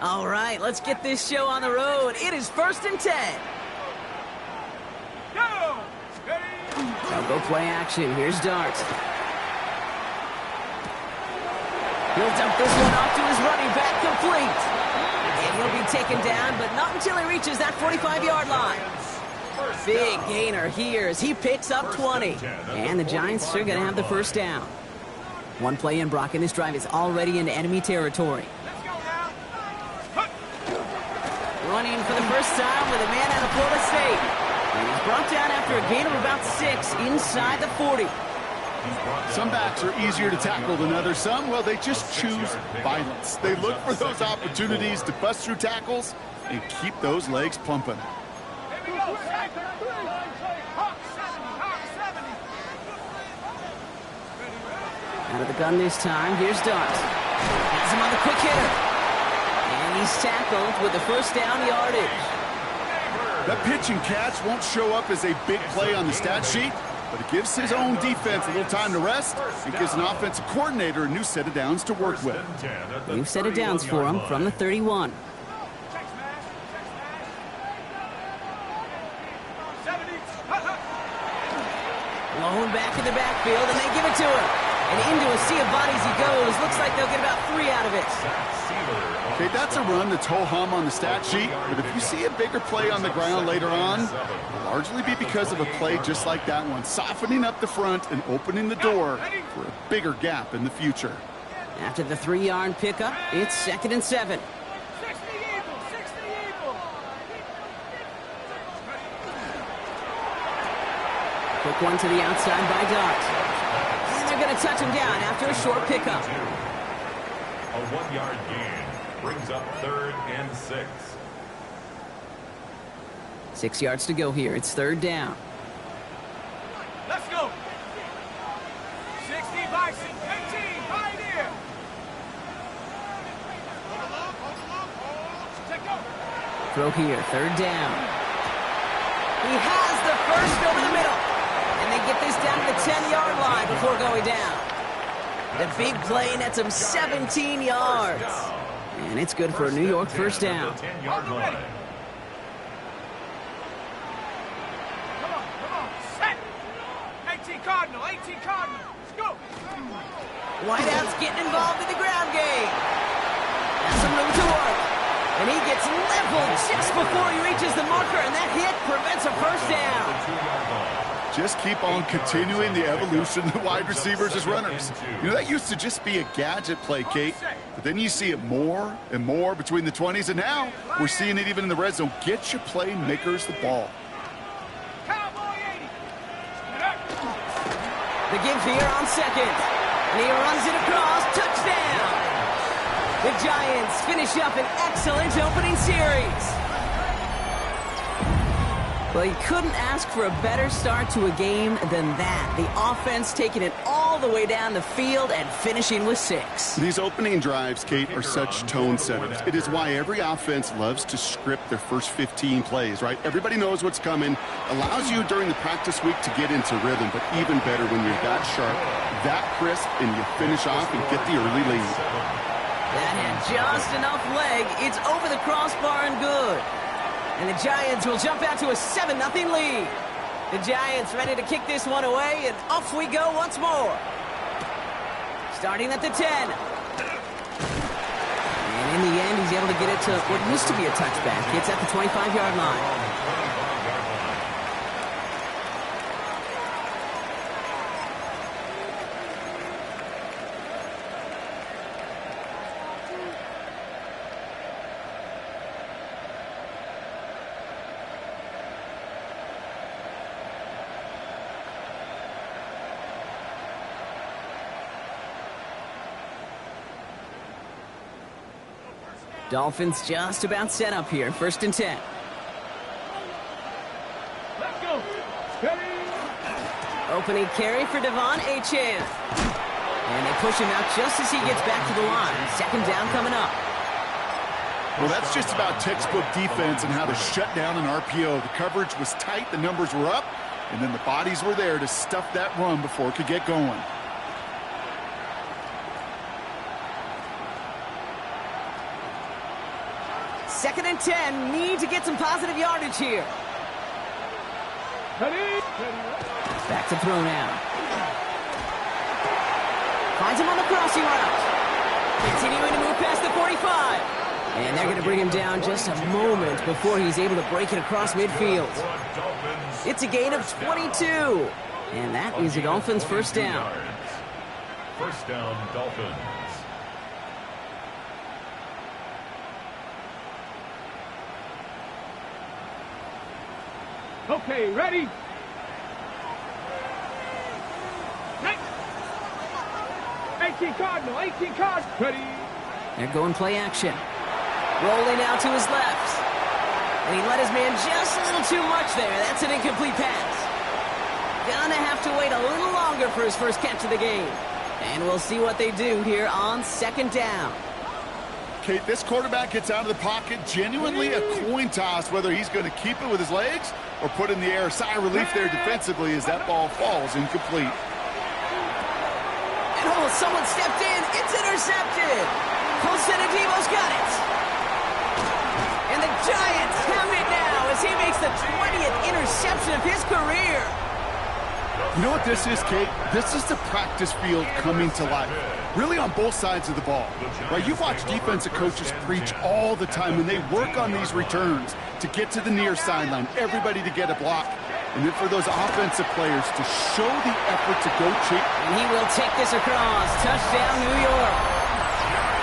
All right, let's get this show on the road. It is 1st and 10. Now go play action. Here's Dart. He'll dump this one off to his running back, complete. And he'll be taken down, but not until he reaches that 45-yard line. Big gainer here as he picks up 20. And the Giants are going to have the first down. One play in, Brock, and this drive is already into enemy territory. Running for the first time with a man out of Florida State. And he's brought down after a gain of about 6 inside the 40. Some backs are easier to tackle than others. Some, well, they just choose violence. They look for those opportunities to bust through tackles and keep those legs pumping. Out of the gun this time, here's Dart. Has him on the quick hitter. And he's tackled with the first down yardage. That pitch and catch won't show up as a big play on the stat sheet, but it gives his own defense a little time to rest. It gives an offensive coordinator a new set of downs to work with. New set of downs for him from the 31. Blown back in the backfield, and they give it to him. And into a sea of bodies he goes. Looks like they'll get about 3 out of it. Okay, that's a run that's ho-hum on the stat sheet, but if you see a bigger play on the ground later on, it'll largely be because of a play just like that one, softening up the front and opening the door for a bigger gap in the future. After the 3-yard pickup, it's 2nd and 7. Quick one to the outside by Dart. And they're going to touch him down after a short pickup. A 1-yard gain brings up 3rd and 6. 6 yards to go here. It's 3rd down. Let's go. 60 by 18, right here. Throw here, 3rd down. He has the first over the middle. And they get this down to the 10-yard line before going down. The big play nets him 17 yards. And it's good for a New York first down. Come on. Set. 18 Cardinal. Let's go. Whiteout's getting involved in the ground game. Has some room to work. And he gets leveled just before he reaches the marker, and that hit prevents a first down. Just keep on continuing the evolution of the wide receivers as runners. You know, that used to just be a gadget play, Kate. But then you see it more and more between the 20s, and now we're seeing it even in the red zone. Get your playmakers the ball. The give here on 2nd. And he runs it across. Touchdown! The Giants finish up an excellent opening series. Well, you couldn't ask for a better start to a game than that. The offense taking it all the way down the field and finishing with 6. These opening drives, Kate, are such tone setters. It is why every offense loves to script their first 15 plays, right? Everybody knows what's coming. Allows you during the practice week to get into rhythm, but even better when you're that sharp, that crisp, and you finish off and get the early lead. That had just enough leg. It's over the crossbar and good. And the Giants will jump out to a 7-0 lead. The Giants ready to kick this one away, and off we go once more. Starting at the 10. And in the end, he's able to get it to what used to be a touchback. It's at the 25-yard line. Dolphins just about set up here. 1st and 10. Let's go. Steady. Opening carry for Devon Achane. And they push him out just as he gets back to the line. 2nd down coming up. Well, that's just about textbook defense and how to shut down an RPO. The coverage was tight, the numbers were up, and then the bodies were there to stuff that run before it could get going. 2nd and 10. Need to get some positive yardage here. Ready? Back to throw now. Finds him on the crossing route. Continuing to move past the 45. And they're going to bring him down just a moment before he's able to break it across midfield. It's a gain of 22. And that is the Dolphins' first down. First down, Dolphins. Okay, ready? 18 Cardinal, 18 Cardinal. Ready? They're going play action. Rolling out to his left. And he let his man just a little too much there. That's an incomplete pass. Gonna have to wait a little longer for his first catch of the game. And we'll see what they do here on 2nd down. Kate, this quarterback gets out of the pocket, genuinely a coin toss whether he's going to keep it with his legs or put in the air. Sigh of relief there defensively as that ball falls incomplete. And oh, someone stepped in. It's intercepted. Debo's got it. And the Giants have it now as he makes the 20th interception of his career. You know what this is, Kate? This is the practice field coming to life. Really on both sides of the ball. Right? You watch defensive coaches preach all the time when they work on these returns to get to the near sideline, everybody to get a block. And then for those offensive players to show the effort to go chase. And he will take this across. Touchdown, New York.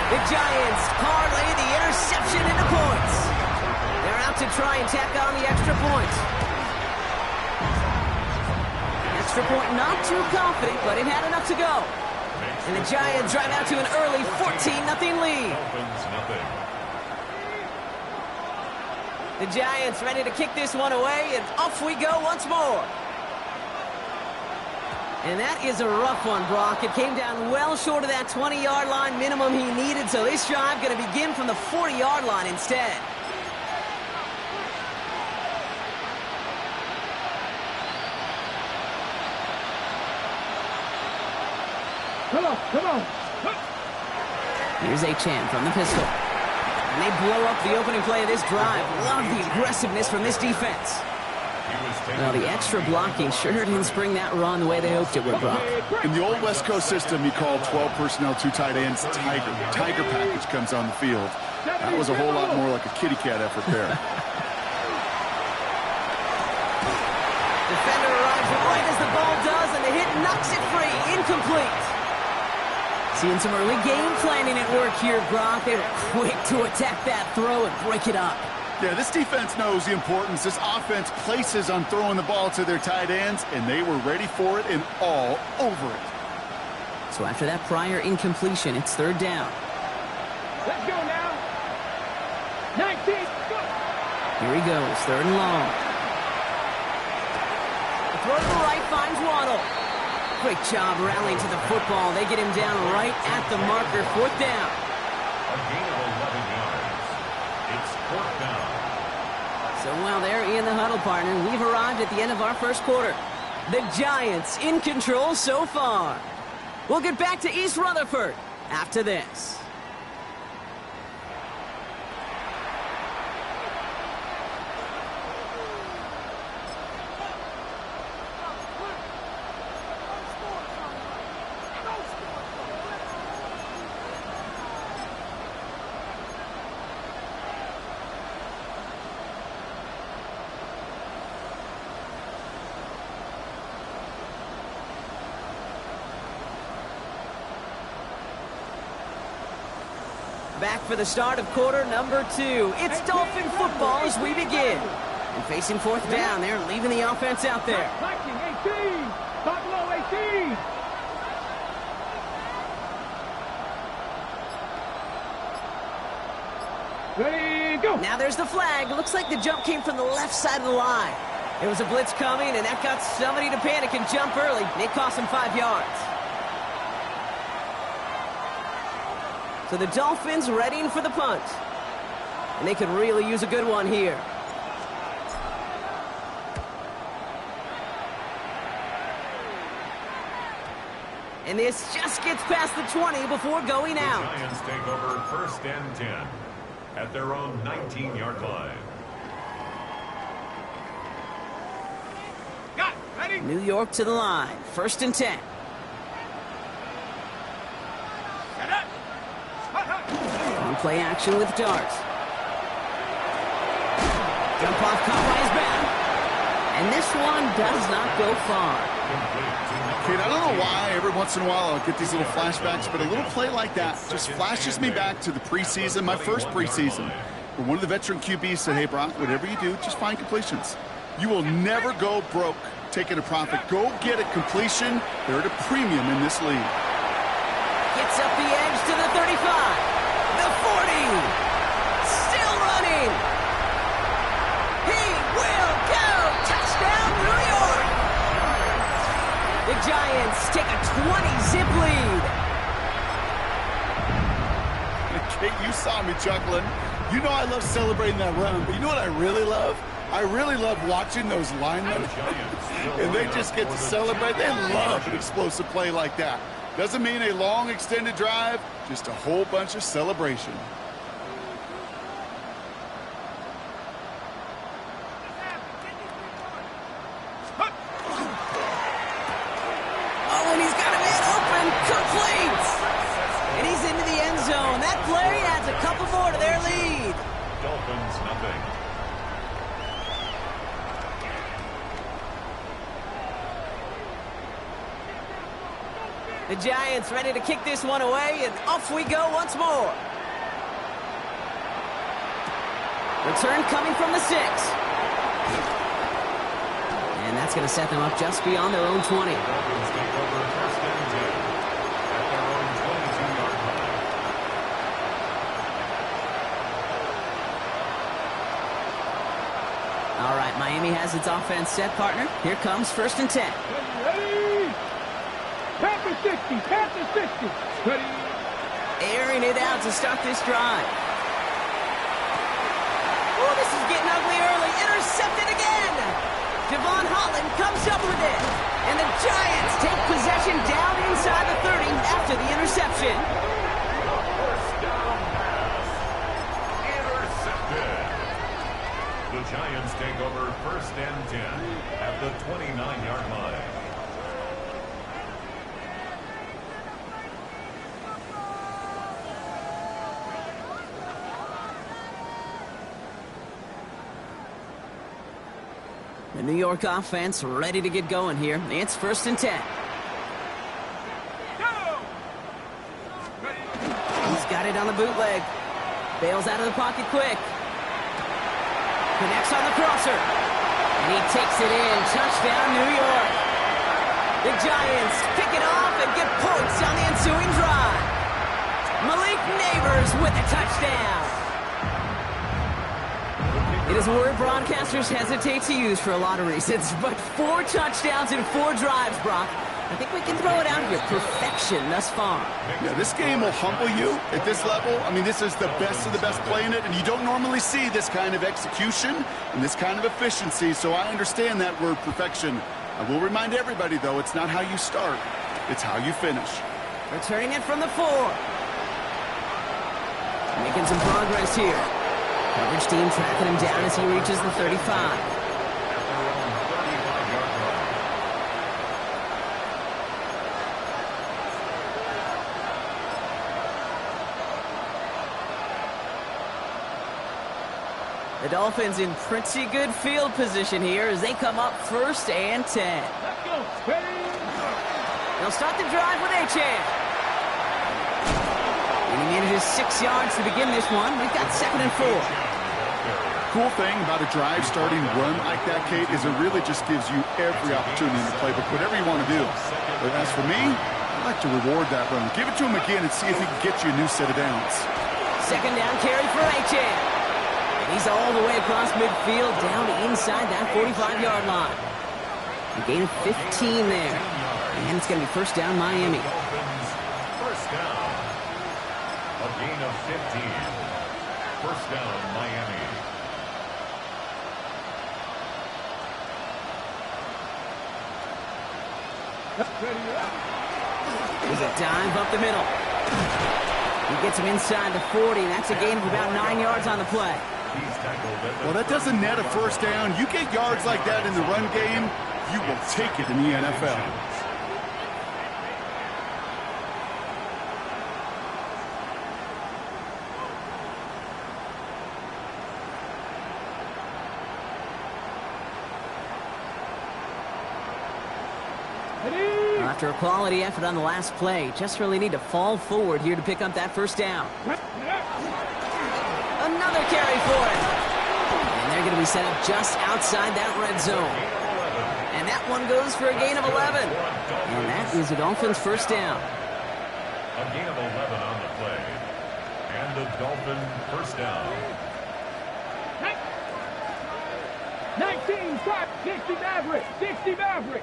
The Giants parlay the interception into points. They're out to try and tack on the extra point. Extra point not too confident, but it had enough to go. And the Giants drive out to an early 14-0 lead. The Giants ready to kick this one away, and off we go once more. And that is a rough one, Brock. It came down well short of that 20-yard line minimum he needed, so this drive going to begin from the 40-yard line instead. Come on, come on. Here's Achane from the pistol. And they blow up the opening play of this drive. Love the aggressiveness from this defense. Well, the extra blocking sure didn't spring that run the way they hoped it would, Brock. In the old West Coast system, you call 12 personnel, 2 tight ends, Tiger. Tiger package comes on the field. That was a whole lot more like a kitty cat effort there. Defender arrives right as the ball does, and the hit knocks it free. Incomplete. Seeing some early game planning at work here, Brock. They were quick to attack that throw and break it up. Yeah, this defense knows the importance this offense places on throwing the ball to their tight ends, and they were ready for it and all over it. So after that prior incompletion, it's 3rd down. Let's go now. 19. Go. Here he goes, 3rd and long. The throw to the right finds Waddle. Great job rallying to the football. They get him down right at the marker, 4th down. A gain of 11 yards. It's 4th down. So while they're in the huddle, partner, we've arrived at the end of our first quarter. The Giants in control so far. We'll get back to East Rutherford after this. Back for the start of quarter number 2. It's Dolphin football as we begin. And facing 4th down, they're leaving the offense out there. 19, 18. Top low, 18. Ready, go. Now there's the flag. Looks like the jump came from the left side of the line. There was a blitz coming, and that got somebody to panic and jump early. It cost him 5 yards. So the Dolphins readying for the punt. And they could really use a good one here. And this just gets past the 20 before going out. The Giants take over 1st and 10. at their own 19-yard line. Got it. Ready? New York to the line. 1st and 10. Set up. On play action with darts. Jump off caught by his back. And this one does not go far. Kid, I don't know why every once in a while I'll get these little flashbacks, but a little play like that just flashes me back to the preseason, my first preseason, where one of the veteran QBs said, hey, Brock, whatever you do, just find completions. You will never go broke taking a profit. Go get a completion. They're at a premium in this league. Gets up the edge to the 35. The 40. Still running. He will go. Touchdown, New York. The Giants take a 20-zip lead. Kate, you saw me chuckling. You know I love celebrating that run, but you know what I really love? I really love watching those linemen, and they just get to celebrate. They love an explosive play like that. Doesn't mean a long extended drive, just a whole bunch of celebration. Oh, and he's got a man open. Complete. And he's into the end zone. That play adds a couple more to their lead. Dolphins, nothing. The Giants ready to kick this one away, and off we go once more. Return coming from the 6. And that's going to set them up just beyond their own 20. Dolphins take over 1st and 10 at their own 22-yard line. All right, Miami has its offense set, partner. Here comes 1st and 10. Ready? Panther 60. Panther 60. Ready? Airing it out to start this drive. Oh, this is getting ugly early. Intercepted again. Devon Holland comes up with it. And the Giants take possession down inside the 30 after the interception. First down pass. Intercepted. The Giants take over 1st and 10 at the 29-yard line. The New York offense ready to get going here. It's 1st and 10. Go. Ready? He's got it on the bootleg. Bails out of the pocket quick. Connects on the crosser. And he takes it in. Touchdown, New York. The Giants pick it off and get points on the ensuing drive. Malik Neighbors with a touchdown. It is a word broadcasters hesitate to use for a lot of reasons, but 4 touchdowns in 4 drives, Brock. I think we can throw it out here. Perfection thus far. Yeah, this game will humble you at this level. I mean, this is the best of the best playing it, and you don't normally see this kind of execution and this kind of efficiency, so I understand that word perfection. I will remind everybody, though, it's not how you start, it's how you finish. Returning it from the 4. Making some progress here. Coverage team tracking him down as he reaches the 35. At their own 35-yard line. The Dolphins in pretty good field position here as they come up 1st and 10. Let's go. Ready? They'll start the drive with Achane. And he manages 6 yards to begin this one. We've got 2nd and 4. Cool thing about a drive starting run like that, Kate, is it really just gives you every opportunity in the playbook, whatever you want to do. But as for me, I like to reward that run. Give it to him again and see if he can get you a new set of downs. 2nd down carry for Achane. And he's all the way across midfield down inside that 45-yard line. A gain of 15 there. And it's going to be 1st down Miami. Dolphins, 1st down. A gain of 15. 1st down Miami. Ready? There's a dive up the middle. He gets him inside the 40. That's a gain of about 9 yards on the play. Well, that doesn't net a first down. You get yards like that in the run game, you will take it in the NFL. After a quality effort on the last play, just really need to fall forward here to pick up that first down. Another carry for it. And they're going to be set up just outside that red zone. And that one goes for a gain of 11. And that is the Dolphins' first down. A gain of 11 on the play. And the Dolphin first down. 19, 60 Maverick, 60 Maverick.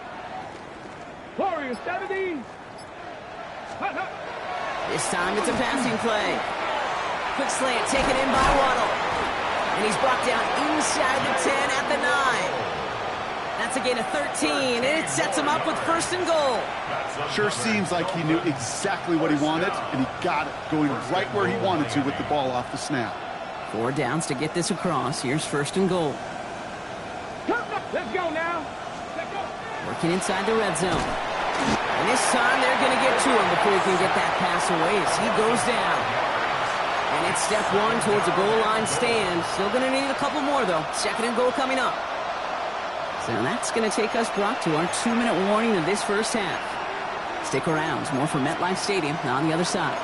Warriors 70. This time it's a passing play. Quick slant taken in by Waddle. And he's brought down inside the 10 at the 9. That's a gain of 13, and it sets him up with first and goal. Sure seems like he knew exactly what he wanted, and he got it, going right where he wanted to with the ball off the snap. 4 downs to get this across. Here's first and goal. Let's go now. Working inside the red zone. And this time they're going to get to him before he can get that pass away as he goes down. And it's step 1 towards a goal line stand. Still going to need a couple more, though. Second and goal coming up. So that's going to take us, Brock, to our 2-minute warning of this first half. Stick around. More from MetLife Stadium on the other side.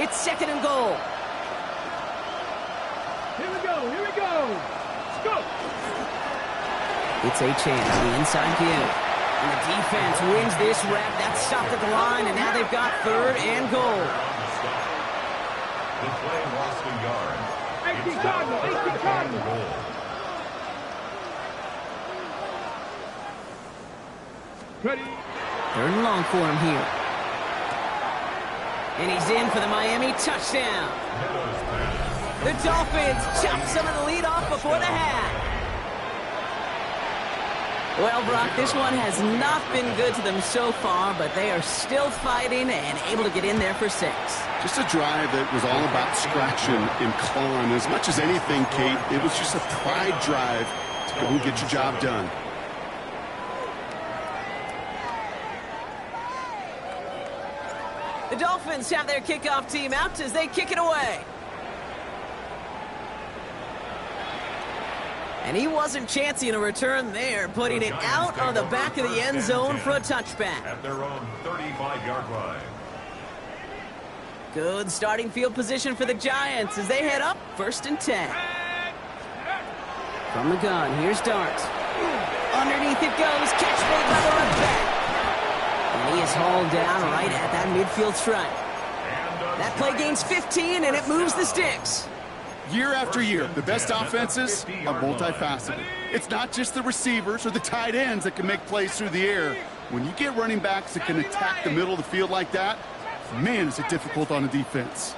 It's second and goal. Here we go. Here we go. Let's go. It's a chance on the inside give. And the defense wins this rep. That's stopped at the line, and now they've got third and goal. The play lost a yard. 18 Cardinal, 18 Cardinal. Ready. Third and long for him here. And he's in for the Miami touchdown. The Dolphins chop some of the lead off before the half. Well, Brock, this one has not been good to them so far, but they are still fighting and able to get in there for 6. Just a drive that was all about scratching and clawing. As much as anything, Kate, it was just a pride drive to go and get your job done. The Dolphins have their kickoff team out as they kick it away. And he wasn't chancing a return there, putting it out on the back of the end zone for a touchback. At their own 35-yard line. Good starting field position for the Giants as they head up first and 10. From the gun, here's Dart. Underneath it goes, catch made by the running back. And he is hauled down right at that midfield stripe. That play gains 15, and it moves the sticks. Year after year, the best offenses are multifaceted. It's not just the receivers or the tight ends that can make plays through the air. When you get running backs that can attack the middle of the field like that, man, is it difficult on a defense.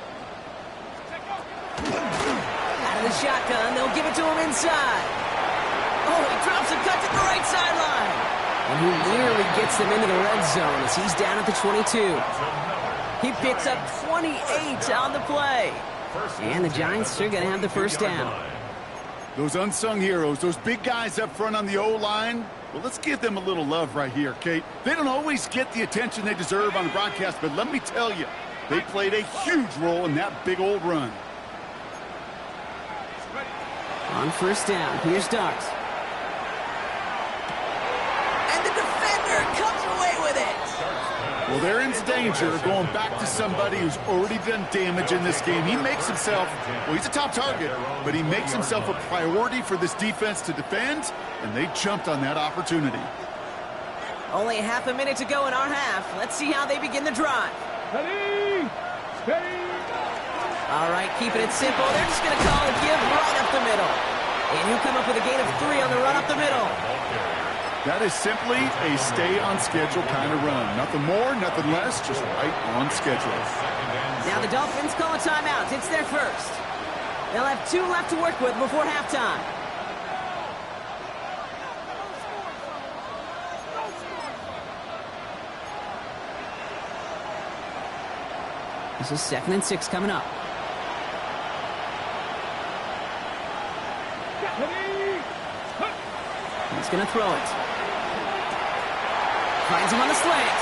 Out of the shotgun, they'll give it to him inside. Oh, he drops a cut to the right sideline. And he nearly gets them into the red zone as he's down at the 22. He picks up 28 on the play. And the Giants are going to have the first down. Those unsung heroes, those big guys up front on the O-line, well, let's give them a little love right here, Kate. They don't always get the attention they deserve on the broadcast, but let me tell you, they played a huge role in that big old run. On first down, here's Dart. And the defender comes away with it. Well, they're in danger of going back to somebody who's already done damage in this game. He makes himself, well, he's a top target, but he makes himself a priority for this defense to defend, and they jumped on that opportunity. Only half a minute to go in our half. Let's see how they begin the drive. Ready. Steady. All right, keeping it simple. They're just going to call a give right up the middle. And he'll come up with a gain of 3 on the run up the middle. That is simply a stay-on-schedule kind of run. Nothing more, nothing less, just right on schedule. Now the Dolphins call a timeout. It's their first. They'll have 2 left to work with before halftime. This is 2nd and 6 coming up. He's going to throw it. Finds him on the slant.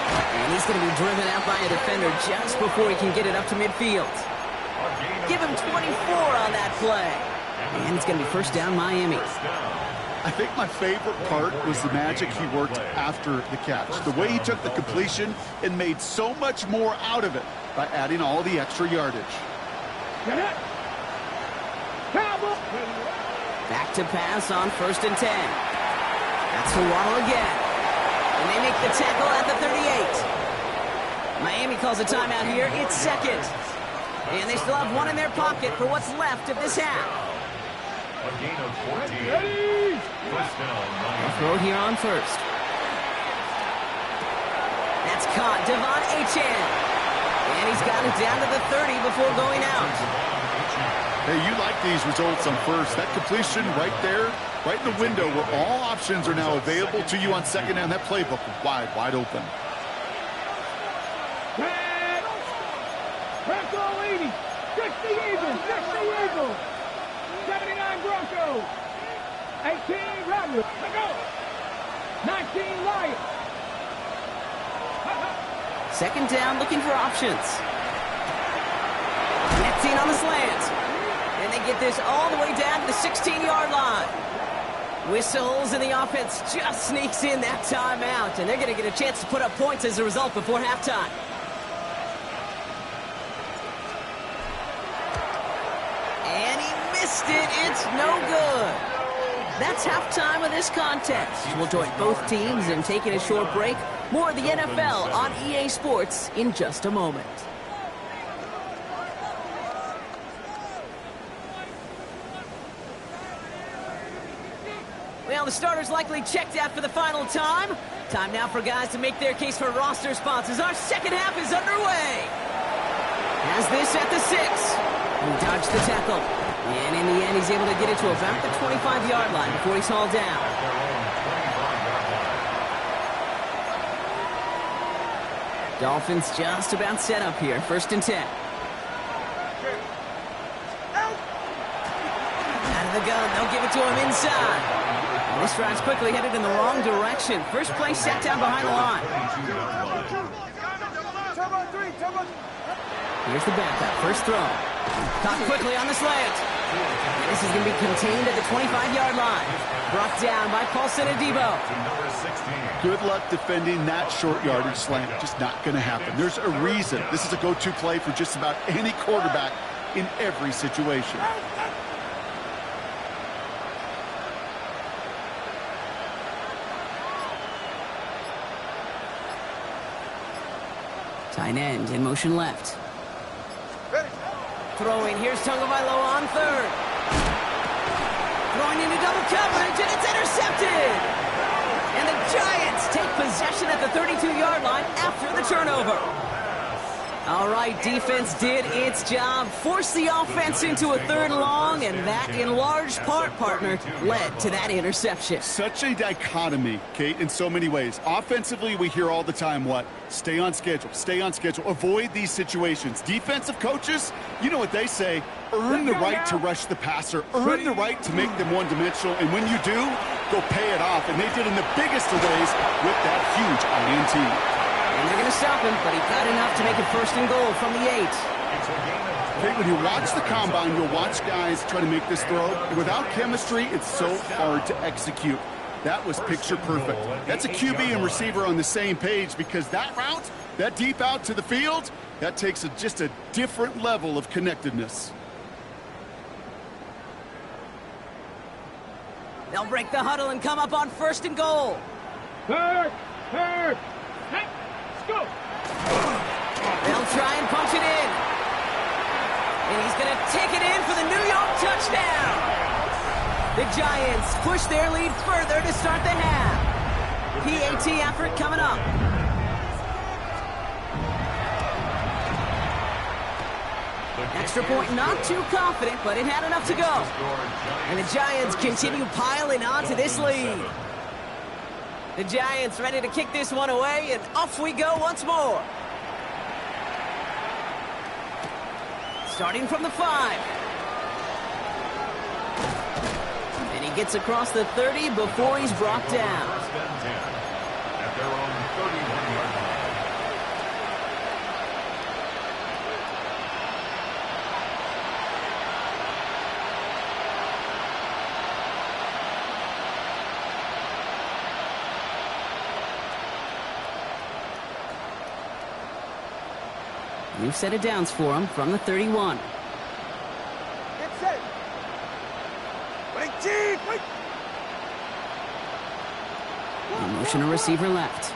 And he's going to be driven out by a defender just before he can get it up to midfield. Give him 24 on that play. And it's going to be first down Miami. I think my favorite part was the magic he worked after the catch. The way he took the completion and made so much more out of it by adding all the extra yardage. Back to pass on 1st and 10. That's for Waddle again. And they make the tackle at the 38. Miami calls a timeout here. It's 2nd. And they still have one in their pocket for what's left of this half. A gain of 14. First down, Miami. Throw here on 1st. That's caught. Devon Achane. And he's got it down to the 30 before going out. Hey, you like these results on 1st. That completion right there, right in the window where all options are now available to you on 2nd down. That playbook wide open. Press all 80. 60 Eagles. 60 Eagles. 79 Broncos. 18 Ramblers. Let go. 19 Lions. 2nd down, looking for options. Netzing on the slant. And they get this all the way down to the 16-yard line. Whistles, and the offense just sneaks in that timeout. And they're going to get a chance to put up points as a result before halftime. And he missed it. It's no good. That's halftime of this contest. We'll join both teams in taking a short break. More of the NFL on EA Sports in just a moment. Well, the starters likely checked out for the final time. Time now for guys to make their case for roster spots as our second half is underway. Has this at the 6. He dodged the tackle. And in the end, he's able to get it to about the 25-yard line before he's hauled down. Dolphins just about set up here. 1st and 10. Out of the gun. They'll give it to him inside. And this drive's quickly headed in the wrong direction. First play sat down behind the line. Here's the backup. First throw. Caught quickly on the slant. And this is going to be contained at the 25-yard line. Brought down by Paulson Adebo. Good luck defending that short yardage slant. Just not going to happen. There's a reason. This is a go-to play for just about any quarterback in every situation. Tight end in motion left. Throwing. Here's Tagovailoa on 3rd. Throwing into double coverage, and it's intercepted. And the Giants take possession at the 32-yard line after the turnover. All right, defense did its job. Forced the offense into a 3rd and long, and that, in large part, partner, led to that interception. Such a dichotomy, Kate, in so many ways. Offensively, we hear all the time what? Stay on schedule, avoid these situations. Defensive coaches, you know what they say, earn the right to rush the passer, earn the right to make them one-dimensional, and when you do, go pay it off. And they did in the biggest of ways with that huge INT. And they're going to stop him, but he got enough to make it 1st and goal from the 8. Okay, when you watch the combine, you'll watch guys try to make this throw. Without chemistry, it's so hard to execute. That was picture perfect. That's a QB and receiver on the same page because that route, that deep out to the field, that takes just a different level of connectedness. They'll break the huddle and come up on 1st and goal. Third. Let's go. They'll try and punch it in. And he's going to take it in for the New York touchdown. The Giants push their lead further to start the half. PAT effort coming up. Extra point, not too confident, but it had enough to go. And the Giants continue piling on to this lead. The Giants ready to kick this one away, and off we go once more. Starting from the 5. And he gets across the 30 before he's brought down. First and 10 at their own 31-yard line. New set of downs for him from the 31. Get set. Wait, Chief, wait. Motion a receiver left.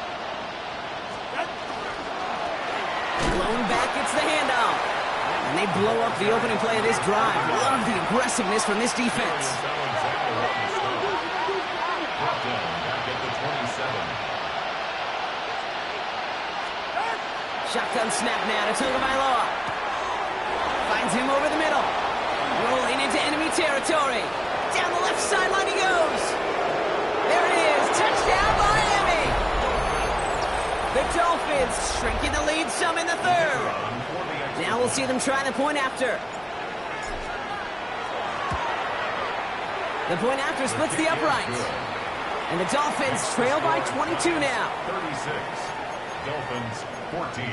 Blown back, it's the handoff. And they blow up the opening play of this drive. Love the aggressiveness from this defense. Brought down back at the 27. Shotgun snap now to Tagovailoa. Finds him over the middle. Rolling into enemy territory. Down the left sideline he goes. There it is. Touchdown, Miami. The Dolphins shrinking the lead some in the third. Now we'll see them try the point after. The point after splits the uprights. And the Dolphins trail by 22 now. 36. Dolphins 14.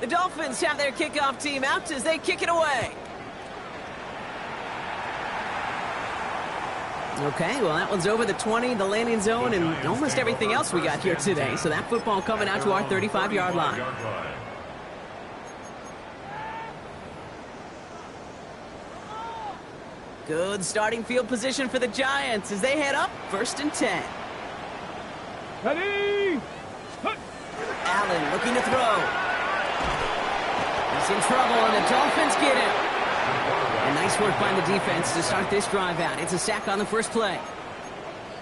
The Dolphins have their kickoff team out as they kick it away. Okay, well, that one's over the 20, the landing zone, and almost everything else we got here today. So that football coming out to our 35-yard line. Good starting field position for the Giants as they head up 1st and 10. Ready. Allen looking to throw. He's in trouble, and the Dolphins get him. And nice work by the defense to start this drive out. It's a sack on the first play.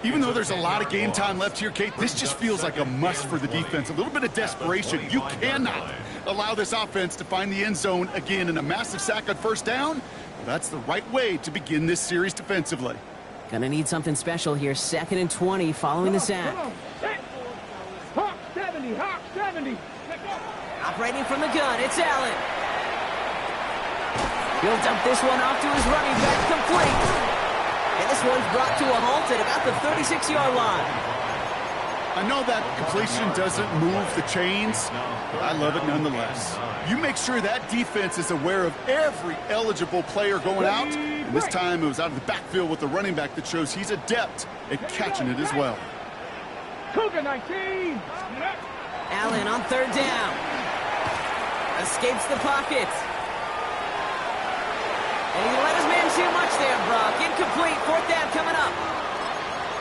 Even though there's a lot of game time left here, Kate, this just feels like a must for the defense. A little bit of desperation. You cannot allow this offense to find the end zone again in a massive sack on first down. Well, that's the right way to begin this series defensively. Gonna need something special here. 2nd and 20 following the sack. Hawk 70, Hawk 70. Operating from the gun, it's Allen. He'll dump this one off to his running back, complete. And this one's brought to a halt at about the 36-yard line. I know that completion doesn't move the chains, but I love it nonetheless. You make sure that defense is aware of every eligible player going out, and this time it was out of the backfield with the running back that shows he's adept at catching it as well. Cougar 19. Allen on 3rd down. Escapes the pocket. And he let his man too much there, Brock. Incomplete. 4th down coming up.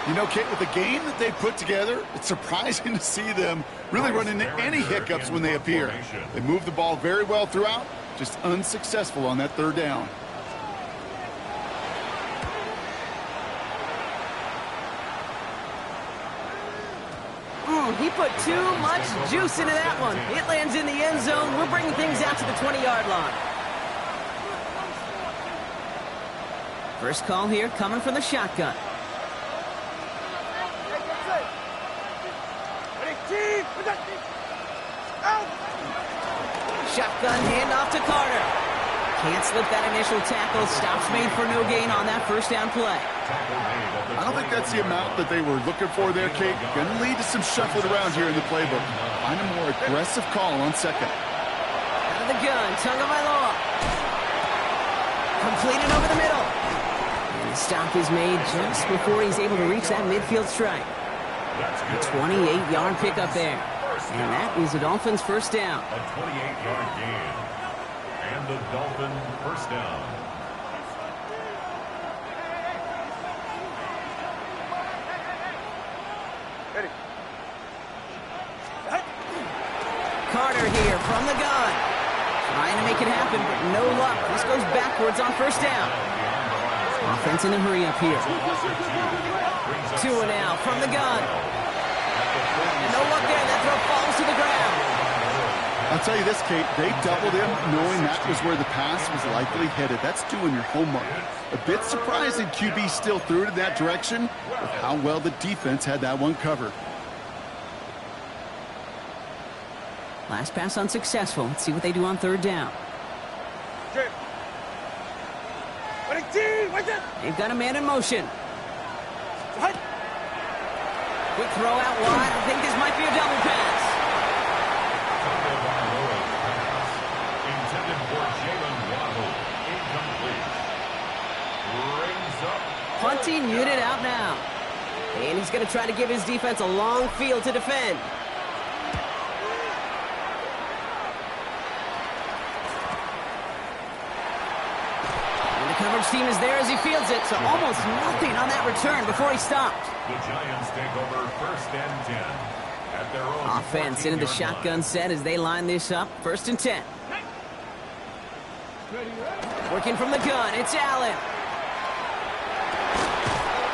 You know, Kate, with the game that they put together, it's surprising to see them really run into any hiccups when they appear. They move the ball very well throughout, just unsuccessful on that 3rd down. He put too much juice into that one. It lands in the end zone. We're bringing things out to the 20-yard line. First call here coming from the shotgun. Shotgun handoff to Carter. Can't slip that initial tackle. Stops made for no gain on that first down play. I don't think that's the amount that they were looking for there, Kate. Going to lead to some shuffling around here in the playbook. Find a more aggressive call on 2nd. Out of the gun, Tagovailoa. Completed over the middle. And the stop is made just before he's able to reach that midfield strike. A 28-yard pickup there. And that is the Dolphins' first down. A 28-yard gain. And the Dolphin first down. Carter here from the gun. Trying to make it happen, but no luck. This goes backwards on first down. Offense in the hurry up here. Tua now from the gun. And no luck there. That throw falls to the ground. I I'll tell you this, Kate, they doubled him knowing that was where the pass was likely headed. That's doing your homework. A bit surprising QB still threw it in that direction with how well the defense had that one covered. Last pass unsuccessful. Let's see what they do on third down. They've got a man in motion. Quick throw out wide. I think this might be a double pass. Intended for Jamal. Incomplete. Punting unit out now. And he's going to try to give his defense a long field to defend. Coverage team is there as he fields it, so almost nothing on that return before he stopped. The Giants take over 1st and 10 at their own Offense into the shotgun set as they line this up. 1st and 10. Working from the gun, it's Allen.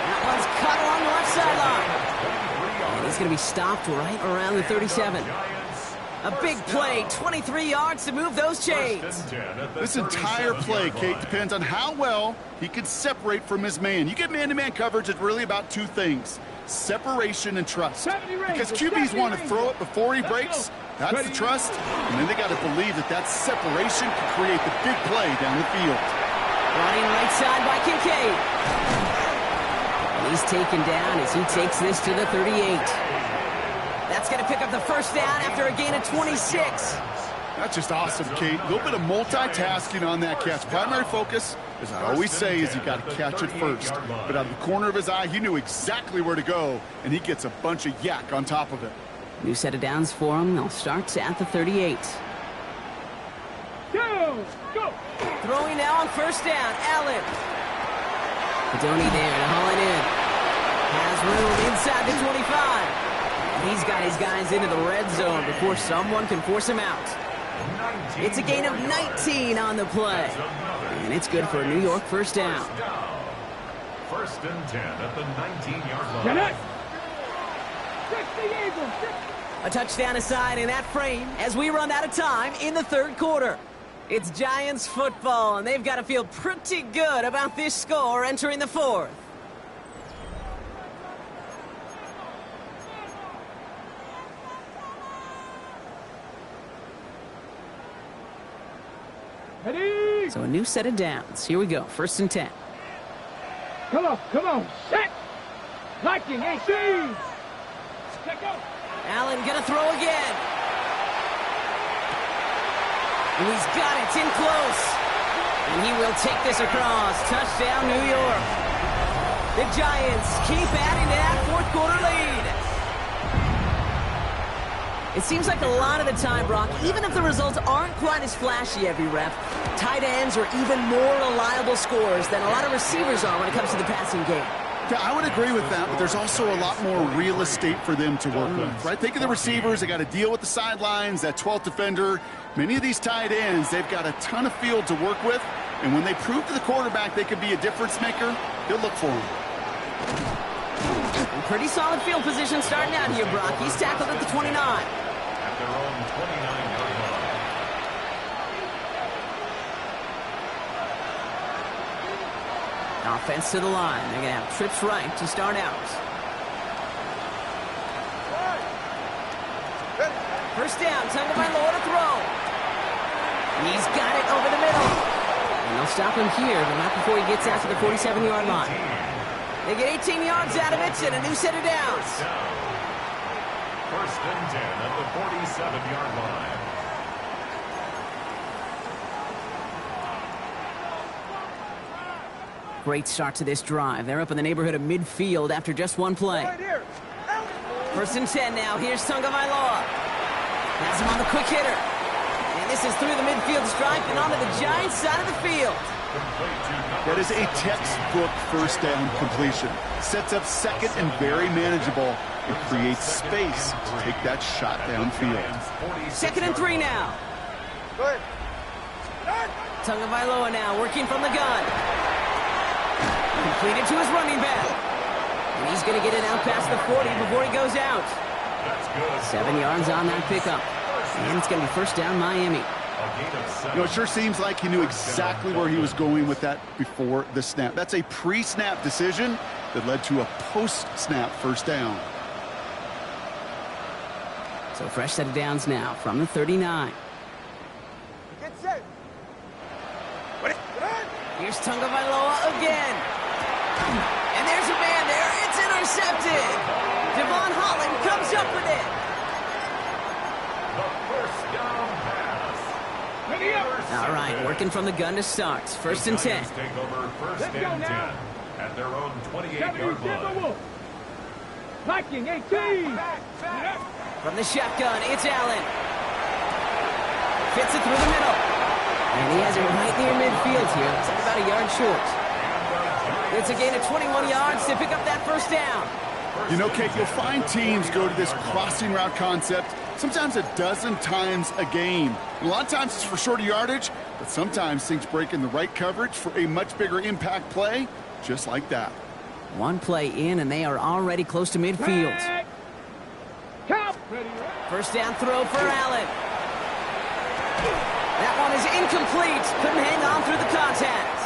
That one's cut along the left sideline. And he's going to be stopped right around the 37. A big play, 23 yards to move those chains. This entire play, Kate, depends on how well he can separate from his man. You get man-to-man coverage, it's really about two things: separation and trust. Because QBs want to throw it before he breaks. That's the trust. And then they got to believe that that separation can create the big play down the field. Running right side by Kincaid. And he's taken down as he takes this to the 38. That's going to pick up the 1st down after a gain of 26. That's just awesome, Kate. A little bit of multitasking on that catch. Primary focus, as I always say, is you got to catch it first. But out of the corner of his eye, he knew exactly where to go, and he gets a bunch of yak on top of it. New set of downs for him. They'll start at the 38. Go! Throwing now on 1st down, Allen. Padoni there to haul it in. Has room inside the 25. He's got his guys into the red zone before someone can force him out. It's a gain of 19 on the play. And it's good for a New York 1st down. 1st and 10 at the 19-yard line. A touchdown aside in that frame as we run out of time in the 3rd quarter. It's Giants football, and they've got to feel pretty good about this score entering the 4th. Ready? So a new set of downs. Here we go. 1st and 10. Come on. Set. Liking, 18. Set, go. Allen gonna throw again. And he's got it. It's in close. And he will take this across. Touchdown, New York. The Giants keep adding to that 4th quarter lead. It seems like a lot of the time, Brock, even if the results aren't quite as flashy every rep, tight ends are even more reliable scorers than a lot of receivers are when it comes to the passing game. Yeah, I would agree with that, but there's also a lot more real estate for them to work with, right? Think of the receivers. They got to deal with the sidelines, that 12th defender. Many of these tight ends, they've got a ton of field to work with, and when they prove to the quarterback they could be a difference maker, he'll look for him. Pretty solid field position starting out here, Brock. He's tackled at the 29. At their own 29-yard line. Offense to the line. They're going to have trips right to start out. 1st down. Tagovailoa to throw. He's got it over the middle. And they'll stop him here, but not before he gets out to the 47-yard line. They get 18 yards out of it and a new set of downs. 1st and 10 at the 47-yard line. Great start to this drive. They're up in the neighborhood of midfield after just one play. 1st and 10 now. Here's Tagovailoa. Has him on the quick hitter. And this is through the midfield stripe and onto the Giants side of the field. That is a textbook 1st down completion. Sets up 2nd and very manageable. It creates space to take that shot downfield. 2nd and 3 now. Tagovailoa now working from the gun. Completed to his running back. And he's going to get it out past the 40 before he goes out. 7 yards on that pickup. And it's going to be first down, Miami. It sure seems like he knew exactly where he was going with that before the snap. That's a pre-snap decision that led to a post-snap first down. So fresh set of downs now from the 39. Get set. Here's Tagovailoa again. And there's a man there. It's intercepted. Devon Holland comes up with it. The first down pass. Ready up. All right, working from the gun to start. First and 10. Giants take over first Let's go and 10 now. at their own 70, 28-yard Timber line. Wolf. Viking 18. From the shotgun, it's Allen. Fits it through the middle. And he has it right near midfield here. It's about a yard short. It's a gain of 21 yards to pick up that first down. You know, Kate, you'll find teams go to this crossing route concept sometimes a dozen times a game. A lot of times it's for shorter yardage, but sometimes things break in the right coverage for a much bigger impact play, just like that. One play in, and they are already close to midfield. Count. First down throw for Allen. That one is incomplete. Couldn't hang on through the contact.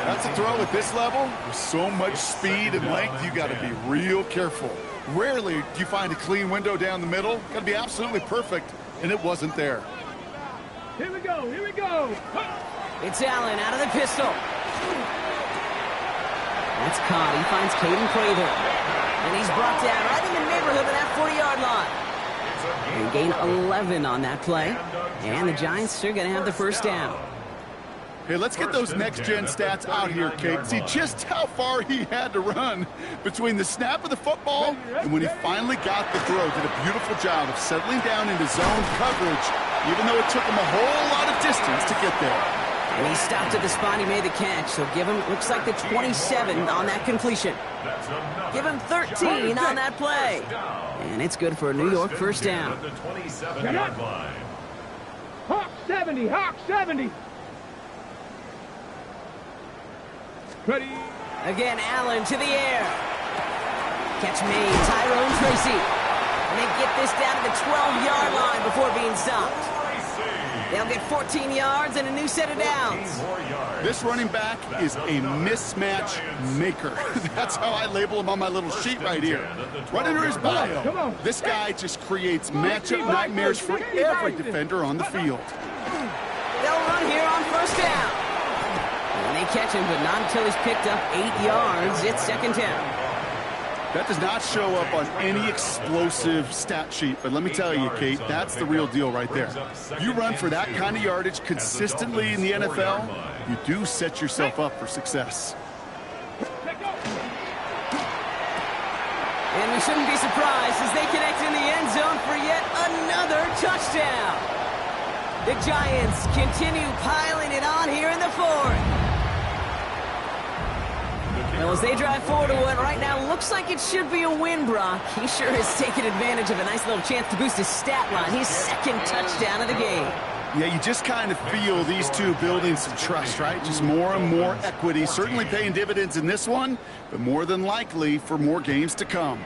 That's a throw at this level. With so much speed and length, you got to be real careful. Rarely do you find a clean window down the middle. Got to be absolutely perfect, and it wasn't there. Here we go. Here we go. It's Allen out of the pistol. That's caught. He finds Caden Prather. And he's brought down right in the neighborhood of that 40-yard line. And gain 11 on that play. And the Giants are going to have the first down. Hey, let's get those next-gen stats out here, Kate. See just how far he had to run between the snap of the football and when he finally got the throw. Did a beautiful job of settling down into zone coverage, even though it took him a whole lot of distance to get there. And he stopped at the spot he made the catch. So give him, looks like the 27 on that completion. Give him 13 on that play. And it's good for a New York first down. At the 27-yard line. Hawk 70. Hawk 70. Ready. Again, Allen to the air. Catch made, Tyrone Tracy. And they get this down to the 12-yard line before being stopped. They'll get 14 yards and a new set of downs. This running back is a mismatch maker. That's how I label him on my little sheet right here. Right under his bio, this guy just creates matchup nightmares for every defender on the field. They'll run here on first down. And they catch him, but not until he's picked up 8 yards. It's second down. That does not show up on any explosive stat sheet, but let me tell you, Kate, that's the real deal right there. You run for that kind of yardage consistently in the NFL, you do set yourself up for success. And we shouldn't be surprised as they connect in the end zone for yet another touchdown. The Giants continue piling it on here in the fourth. Well, as they drive forward to what right now looks like it should be a win, Brock. He sure has taken advantage of a nice little chance to boost his stat line. His second touchdown of the game. Yeah, you just kind of feel these two building some trust, right? Just more and more equity. Certainly paying dividends in this one, but more than likely for more games to come.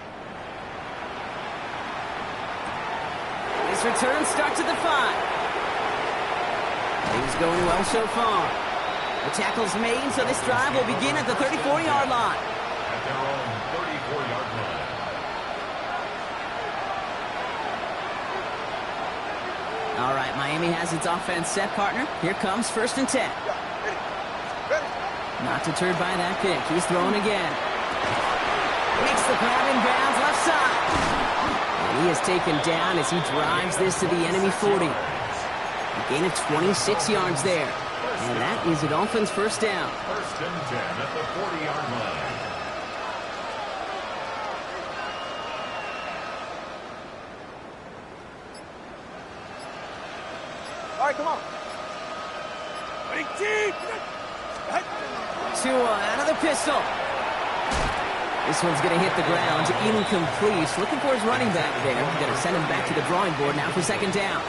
This return starts at the 5. He's going well so far. The tackle's made, so this drive will begin at the 34-yard line. At their own 34-yard line. All right, Miami has its offense set, partner. Here comes first and 10. Not deterred by that pick. He's throwing again. Makes the grab in bounds left side. And he is taken down as he drives this to the enemy 40. A gain of 26 yards there. And that is a Dolphins first down. First and 10 at the 40-yard line. All right, come on. Ready, team. Tua out of the pistol. This one's going to hit the ground. Incomplete. Looking for his running back there. Going to send him back to the drawing board now for second down.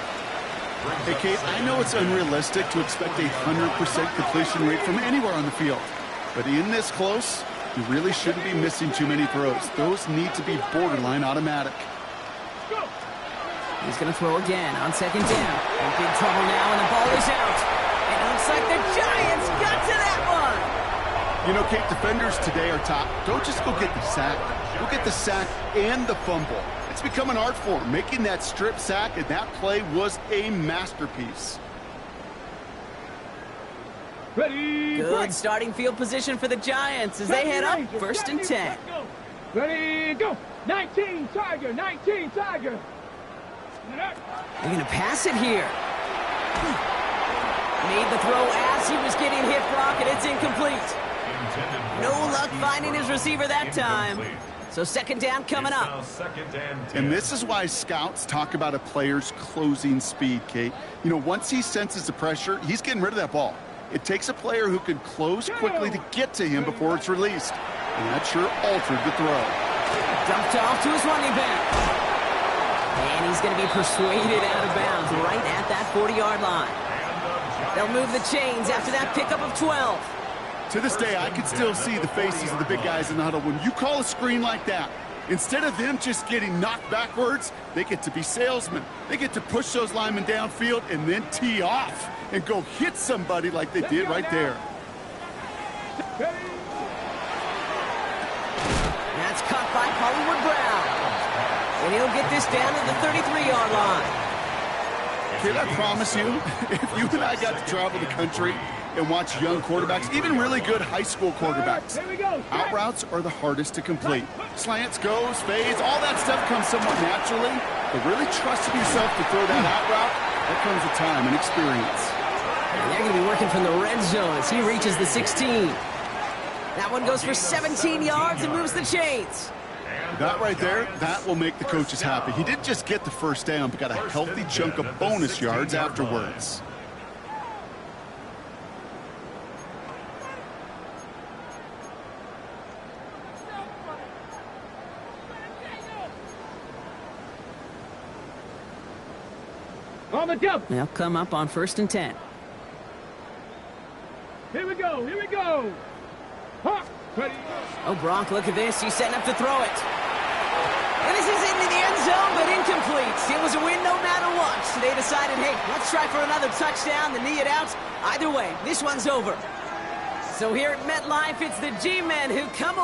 Hey, Kate, I know it's unrealistic to expect a 100% completion rate from anywhere on the field. But in this close, you really shouldn't be missing too many throws. Those need to be borderline automatic. He's going to throw again on second down. In big trouble now, and the ball is out. And it looks like the Giants got to that one. You know, Kate, defenders today are top. Don't just go get the sack. Go get the sack and the fumble. It's become an art form, making that strip sack, and that play was a masterpiece. Ready, Good break. starting field position for the Giants as they head up 1st and 10. Ready, go. 19, Tiger, 19, Tiger. They're going to pass it here. Made the throw as he was getting hit, Brock, and it's incomplete. No luck finding his receiver that time. So second down coming up. And this is why scouts talk about a player's closing speed, Kate. You know, once he senses the pressure, he's getting rid of that ball. It takes a player who can close quickly to get to him before it's released. And that sure altered the throw. Dumped off to his running back. And he's going to be persuaded out of bounds right at that 40-yard line. They'll move the chains after that pickup of 12. To this day, I can still see the faces of the big guys in the huddle. When you call a screen like that, instead of them just getting knocked backwards, they get to be salesmen. They get to push those linemen downfield and then tee off and go hit somebody like they did right there. That's caught by Hollywood Brown. And he'll get this down to the 33-yard line. Kid, I promise you, if you and I got to travel the country and watch young quarterbacks, even really good high school quarterbacks, out routes are the hardest to complete. Slants, goes, fades, all that stuff comes somewhat naturally, but really trusting yourself to throw that out route, that comes with time and experience. And they're going to be working from the red zone as he reaches the 16. That one goes for 17 yards and moves the chains. That right there, that will make the coaches happy. He didn't just get the first down, but got a healthy chunk of bonus yards afterwards. On the jump. They'll come up on 1st and 10. Here we go, here we go. Huh. Ready. Oh, Brock, look at this. He's setting up to throw it. And this is into the end zone, but incomplete. It was a win no matter what. So they decided, hey, let's try for another touchdown, the knee it out. Either way, this one's over. So here at MetLife, it's the G-Men who come